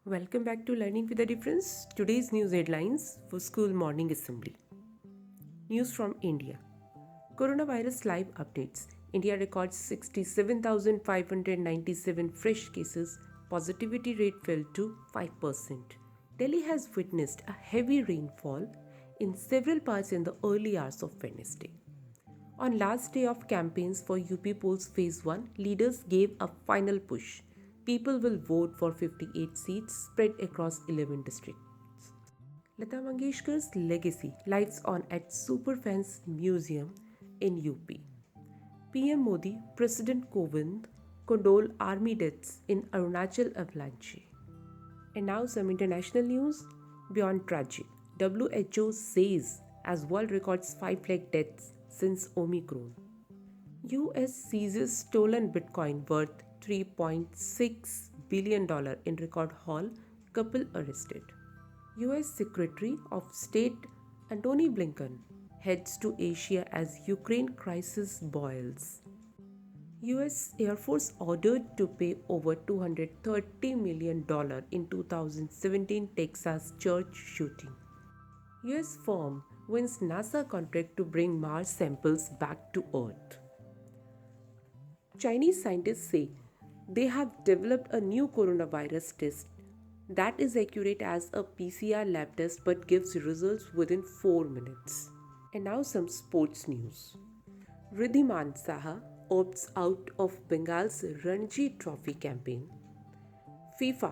Welcome back to Learning with a Difference. Today's news headlines for school morning assembly. News from India. Coronavirus live updates. India records 67,597 fresh cases. Positivity rate fell to 5%. Delhi has witnessed a heavy rainfall in several parts in the early hours of Wednesday. On last day of campaigns for UP polls phase 1, leaders gave a final push. People will vote for 58 seats spread across 11 districts. Lata Mangeshkar's legacy lives on at Superfans Museum in UP. PM Modi, President Kovind condole army deaths in Arunachal avalanche. And now some international news beyond tragic. WHO says as world records 5 lakh deaths since Omicron. US seizes stolen Bitcoin worth $3.6 billion in record haul, couple arrested. US Secretary of State Antony Blinken heads to Asia as Ukraine crisis boils. US Air Force ordered to pay over $230 million in 2017 Texas church shooting. US firm wins NASA contract to bring Mars samples back to Earth. Chinese scientists say they have developed a new coronavirus test that is accurate as a PCR lab test but gives results within 4 minutes. And now some sports news. Ridhiman Saha opts out of Bengal's Ranji Trophy campaign. FIFA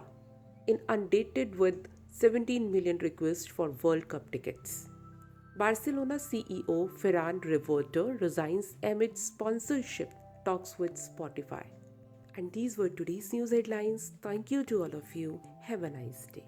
inundated with 17 million requests for World Cup tickets. Barcelona CEO Ferran Reverte resigns amid sponsorship talks with Spotify. And these were today's news headlines. Thank you to all of you. Have a nice day.